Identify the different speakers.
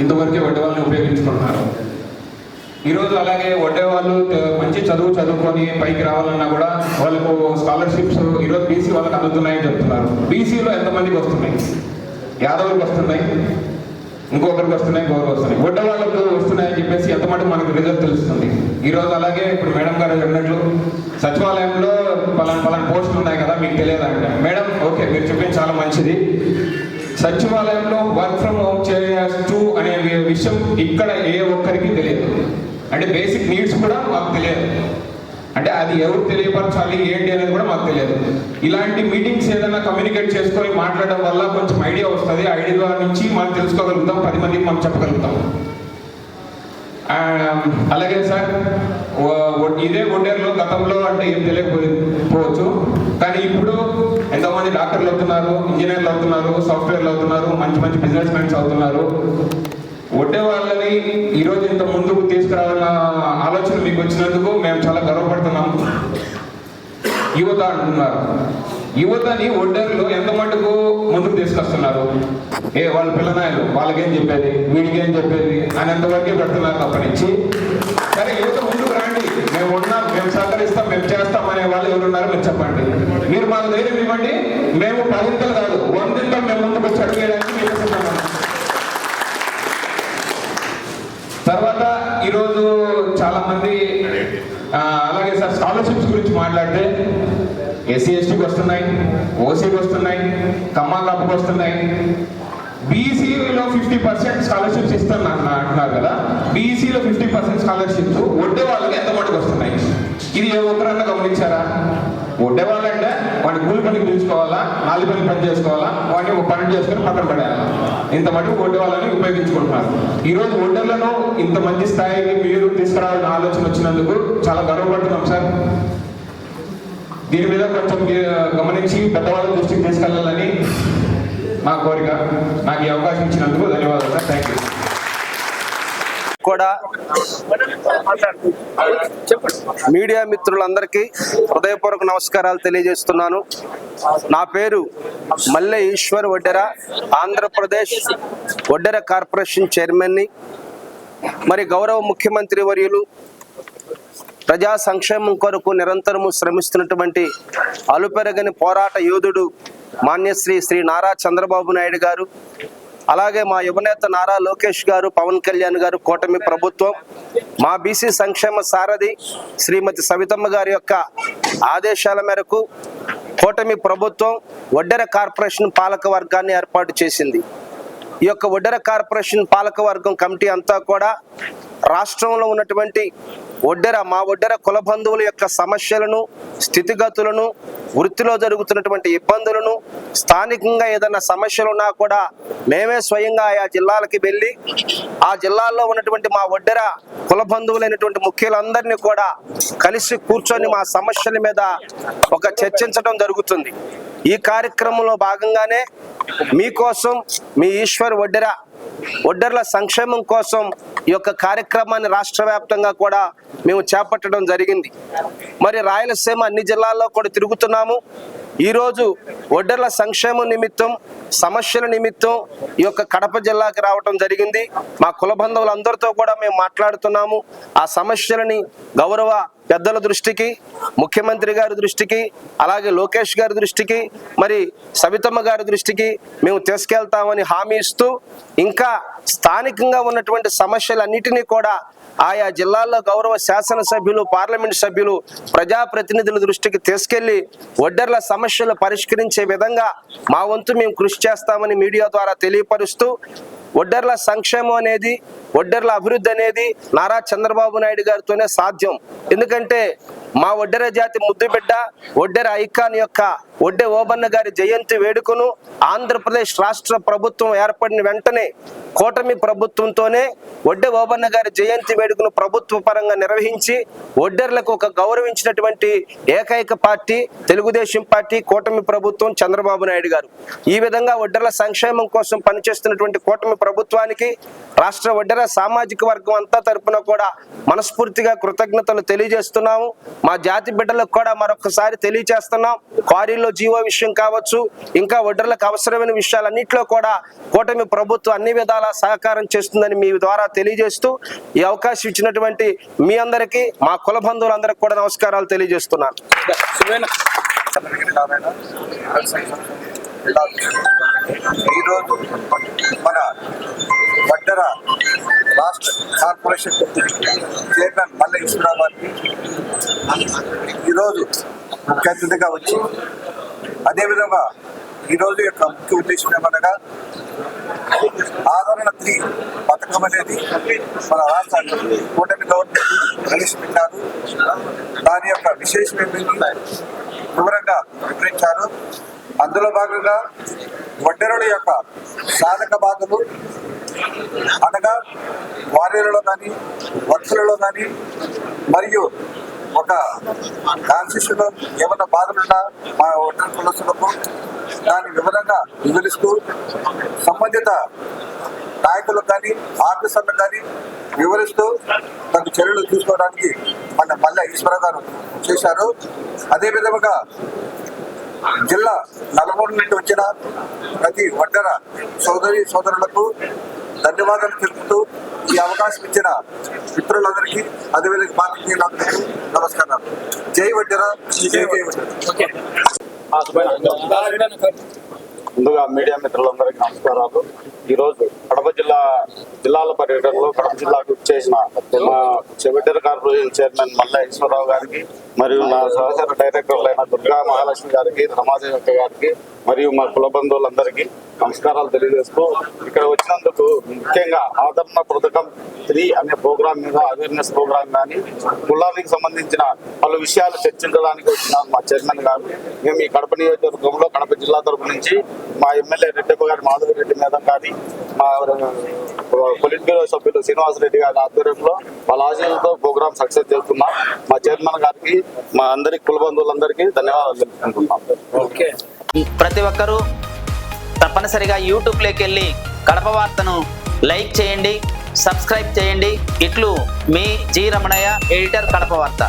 Speaker 1: ఇంతవరకే వడ్డే వాళ్ళని ఉపయోగించుకుంటున్నారు. ఈరోజు అలాగే వడ్డే వాళ్ళు మంచి చదువుకొని పైకి రావాలన్నా కూడా వాళ్ళకు స్కాలర్షిప్స్ ఈరోజు బీసీ వాళ్ళకి అందుతున్నాయని చెప్తున్నారు. బీసీలో ఎంతమందికి వస్తున్నాయి? యాదవులకు వస్తున్నాయి, ఇంకొకరికి వస్తున్నాయి, గౌరవ వస్తున్నాయి. వడ్డే వాళ్ళకు వస్తున్నాయని చెప్పేసి ఎంతమంది మనకు రిజల్ట్ తెలుస్తుంది. ఈరోజు అలాగే ఇప్పుడు మేడం గారు చెప్పినట్లు సచివాలయంలో పలానా పోస్టులు ఉన్నాయి కదా, మీకు తెలియదంటే మేడం ఓకే మీరు చెప్పింది చాలా మంచిది. సచివాలయంలో వర్క్ ఫ్రమ్ హోమ్ చేయొచ్చు అనే విషయం ఇక్కడ ఏ ఒక్కరికి తెలియదు. అంటే బేసిక్ నీడ్స్ కూడా మాకు తెలియదు. అంటే అది ఎవరు తెలియపరచాలి ఏంటి అనేది కూడా మాకు తెలియదు. ఇలాంటి మీటింగ్స్ ఏదైనా కమ్యూనికేట్ చేసుకొని మాట్లాడడం వల్ల కొంచెం ఐడియా వస్తుంది. ఐడియా నుంచి మనం తెలుసుకోగలుగుతాం, 10 మందికి మనం చెప్పగలుగుతాం. అలాగే సార్ ఇదే వడ్డేరులో గతంలో అంటే ఏం తెలియకపోవచ్చు, కానీ ఇప్పుడు ఎంతోమంది డాక్టర్లు అవుతున్నారు, ఇంజనీర్లు అవుతున్నారు, సాఫ్ట్వేర్లు అవుతున్నారు, మంచి బిజినెస్ మ్యాన్స్ అవుతున్నారు. వడ్డే వాళ్ళని ఈరోజు ఇంత ముందుకు తీసుకురావాలన్న ఆలోచన మీకు వచ్చినందుకు మేము చాలా గర్వపడుతున్నాం. యువత అంటున్నారు, యువతని వడ్డేరులో ఎంత మటుకు ముందుకు తీసుకొస్తున్నారు. వాళ్ళ పిల్లనాయలు వాళ్ళకేం చెప్పేది, వీడికేం చెప్పేది అని ఎంతవరకే పెడుతున్నారు తప్ప నుంచి. సరే యువత ముందుకు రండి, మేము ఉన్నాం, మేము సహకరిస్తాం, మేము చేస్తాం అనే వాళ్ళు ఎవరున్నారో మీరు చెప్పండి. మీరు మాకు ధైర్యం ఇవ్వండి, మేము 10 కాదు 100 మేము ముందుకు వచ్చి అడిగేయడానికి మేము సిద్ధమన్నాం. తర్వాత ఈరోజు చాలా మంది అలాగే సార్ స్కాలర్షిప్స్ గురించి మాట్లాడితే ఎస్సీ ఎస్టీకి వస్తున్నాయి, ఓసీకి వస్తున్నాయి, కమ్మా కాపుకి వస్తున్నాయి. బీసీలో 50% స్కాలర్షిప్స్ అంటున్నారు కదా. బీసీలో 50% స్కాలర్షిప్స్ వడ్డే వాళ్ళకి ఎంత మటుకు వస్తున్నాయి? ఇది ఏ ఒక్కరన్నా గమనించారా? వడ్డే వాళ్ళంటే వాడిని కూలి పనికి పిలుచుకోవాలా, 4 పని పని చేసుకోవాలా, వాడిని ఒక పని చేసుకొని పక్కన పడేయాలా. ఇంత మటుకు వడ్డే వాళ్ళని ఉపయోగించుకుంటున్నారు. ఈరోజు వడ్డేళ్లను ఇంత మంచి స్థాయికి మీరు తీసుకురావాలని ఆలోచన వచ్చినందుకు చాలా గర్వపడుతున్నాం సార్. దీని మీద కొంచెం గమనించి పెద్దవాళ్ళ దృష్టికి తీసుకెళ్లాలని నా కోరిక. నాకు ఈ అవకాశం ఇచ్చినందుకు ధన్యవాదాలు సార్. Thank you.
Speaker 2: కూడా మీడియా మిత్రులందరికీ హృదయపూర్వక నమస్కారాలు తెలియజేస్తున్నాను. నా పేరు మల్లె ఈశ్వర్ వడ్డెర, ఆంధ్రప్రదేశ్ వడ్డెర కార్పొరేషన్ చైర్మన్ని. మరి గౌరవ ముఖ్యమంత్రి వర్యులు ప్రజా సంక్షేమం కొరకు నిరంతరము శ్రమిస్తున్నటువంటి అలుపెరగని పోరాట యోధుడు మాన్యశ్రీ శ్రీ నారా చంద్రబాబు నాయుడు గారు, అలాగే మా యువనేత నారా లోకేష్ గారు, పవన్ కళ్యాణ్ గారు, కూటమి ప్రభుత్వం, మా బీసీ సంక్షేమ సారథి శ్రీమతి సవితమ్మ గారి యొక్క ఆదేశాల మేరకు కూటమి ప్రభుత్వం వడ్డెర కార్పొరేషన్ పాలక వర్గాన్ని ఏర్పాటు చేసింది. ఈ యొక్క వడ్డెర కార్పొరేషన్ పాలక వర్గం కమిటీ అంతా కూడా రాష్ట్రంలో ఉన్నటువంటి మా వడ్డెర కుల బంధువుల యొక్క సమస్యలను, స్థితిగతులను, వృత్తిలో జరుగుతున్నటువంటి ఇబ్బందులను, స్థానికంగా ఏదైనా సమస్యలు ఉన్నా కూడా మేమే స్వయంగా ఆయా జిల్లాలకి వెళ్ళి ఆ జిల్లాల్లో ఉన్నటువంటి మా వడ్డెర కుల బంధువులైనటువంటి ముఖ్యులందరినీ కూడా కలిసి కూర్చొని మా సమస్యల మీద ఒక చర్చించడం జరుగుతుంది. ఈ కార్యక్రమంలో భాగంగానే మీకోసం మీ ఈశ్వర్ వడ్డెర్ల సంక్షేమం కోసం ఈ యొక్క కార్యక్రమాన్ని రాష్ట్ర వ్యాప్తంగా కూడా మేము చేపట్టడం జరిగింది. మరి రాయలసీమ అన్ని జిల్లాల్లో కూడా తిరుగుతున్నాము. ఈరోజు వడ్డెర్ల సంక్షేమం నిమిత్తం, సమస్యల నిమిత్తం ఈ యొక్క కడప జిల్లాకి రావటం జరిగింది. మా కుల బంధువులందరితో కూడా మేము మాట్లాడుతున్నాము. ఆ సమస్యలని గౌరవ పెద్దల దృష్టికి, ముఖ్యమంత్రి గారి దృష్టికి, అలాగే లోకేష్ గారి దృష్టికి, మరి సవితమ్మ గారి దృష్టికి మేము తీసుకెళ్తామని హామీ ఇస్తూ, ఇంకా స్థానికంగా ఉన్నటువంటి సమస్యలన్నిటినీ కూడా ఆయా జిల్లాల్లో గౌరవ శాసనసభ్యులు, పార్లమెంట్ సభ్యులు, ప్రజాప్రతినిధుల దృష్టికి తీసుకెళ్లి వడ్డెర్ల సమస్యలు పరిష్కరించే విధంగా మా వంతు మేము కృషి చేస్తామని మీడియా ద్వారా తెలియపరుస్తూ, వడ్డెర్ల సంక్షేమం అనేది, వడ్డెర్ల అభివృద్ధి అనేది నారా చంద్రబాబు నాయుడు గారితోనే సాధ్యం. ఎందుకంటే మా వడ్డెర జాతి ముద్దుబిడ్డ, వడ్డెర ఐకాన్ యొక్క వడ్డె ఓబన్న గారి జయంతి వేడుకను ఆంధ్రప్రదేశ్ రాష్ట్ర ప్రభుత్వం ఏర్పడిన వెంటనే కూటమి ప్రభుత్వంతోనే వడ్డె ఓబన్న గారి జయంతి వేడుకను ప్రభుత్వ పరంగా నిర్వహించి వడ్డెర్లకు ఒక గౌరవించినటువంటి ఏకైక పార్టీ తెలుగుదేశం పార్టీ, కూటమి ప్రభుత్వం, చంద్రబాబు నాయుడు గారు. ఈ విధంగా వడ్డెర్ల సంక్షేమం కోసం పనిచేస్తున్నటువంటి కూటమి ప్రభుత్వానికి రాష్ట్ర వడ్డెర సామాజిక వర్గం అంతా తరపున కూడా మనస్ఫూర్తిగా కృతజ్ఞతలు తెలియజేస్తున్నాము. మా జాతి బిడ్డలకు కూడా మరొకసారి తెలియజేస్తున్నాం. క్వారీలో జీవో విషయం కావచ్చు, ఇంకా ఒడ్డర్లకు అవసరమైన విషయాలన్నింటిలో కూడా కూటమి ప్రభుత్వం అన్ని విధాలా సహకారం చేస్తుందని మీ ద్వారా తెలియజేస్తూ ఈ అవకాశం ఇచ్చినటువంటి మీ అందరికీ, మా కుల బంధువులందరికీ కూడా నమస్కారాలు తెలియజేస్తున్నాను.
Speaker 3: ఈరోజు మన వడ్డెర రాష్ట్ర కార్పొరేషన్ చైర్మన్ మల్ల ఈశ్వరరావు గారికి ఈరోజు ముఖ్య అతిథిగా వచ్చి, అదేవిధంగా ఈరోజు యొక్క ముఖ్య ఉద్దేశం ఏమనగా ఆదరణ 3 పథకం అనేది మన రాష్ట్ర కూటమి గవర్నమెంట్ ప్రవేశపెట్టారు. దాని యొక్క విశేషం ఏమిటి వివరంగా వివరించారు. అందులో భాగంగా వడ్డెరుల యొక్క సాధక బాధలు అనగా వారీలలో కానీ వర్షులలో కానీ మరియు ఒక కాన్స్టిట్యూషన్లో ఏమైనా బాధలున్నా మా వడ్డెర కులస్తులకు దాన్ని వివరిస్తూ సంబంధిత నాయకులకు కానీ ఆఫీసర్లకు కానీ వివరిస్తూ తగు చర్యలు తీసుకోవడానికి మన మల్ల ఈశ్వర గారు చేశారు. అదేవిధంగా జిల్లా నలుమూల నుండి వచ్చిన ప్రతి వడ్డెర సోదరులకు ధన్యవాదాలు తెలుపుతూ ఈ అవకాశం ఇచ్చిన మిత్రులందరికీ, అదేవిధంగా పాత్రికేయులందరికీ నమస్కారాలు. జై వడ్డెర, జై వడ్డెర.
Speaker 4: ముందుగా మీడియా మిత్రులందరికీ నమస్కారాలు. ఈరోజు కడప జిల్లాల పర్యటనలో కడప జిల్లాకు చేసిన మా వడ్డెర కార్పొరేషన్ చైర్మన్ మల్ల ఈశ్వరరావు గారికి మరియు నా సహచర డైరెక్టర్లైన దుర్గా మహాలక్ష్మి గారికి, రమాదేవక్క గారికి మరియు మా కుల బంధువులందరికీ నమస్కారాలు తెలియజేస్తూ, ఇక్కడ వచ్చినందుకు ముఖ్యంగా ఆదరణ పథకం 3 అనే ప్రోగ్రాం మీద అవేర్నెస్ ప్రోగ్రాం కానీ కులానికి సంబంధించిన పలు విషయాలు చర్చించడానికి వచ్చిన మా చైర్మన్ గారు, మేము ఈ కడప నియోజకవర్గంలో కడప జిల్లా తరపు నుంచి మా ఎమ్మెల్యే రెడ్డప్ప గారి మాధవిరెడ్డి మీద కానీ మా పొలిట్ బ్యూరో సభ్యులు శ్రీనివాసరెడ్డి గారి ఆధ్వర్యంలో వాళ్ళ ఆశయంతో ప్రోగ్రాం సక్సెస్ చేస్తున్నాం. మా చైర్మన్ గారికి, మా అందరి కుల బంధువులందరికీ ధన్యవాదాలు తెలుపుకుంటున్నాం.
Speaker 5: ప్రతి ఒక్కరూ తప్పనిసరిగా యూట్యూబ్లోకి వెళ్ళి కడప వార్తను లైక్ చేయండి, సబ్స్క్రైబ్ చేయండి. ఇట్లు మీ జి రమణయ్య, ఎడిటర్, కడప వార్త.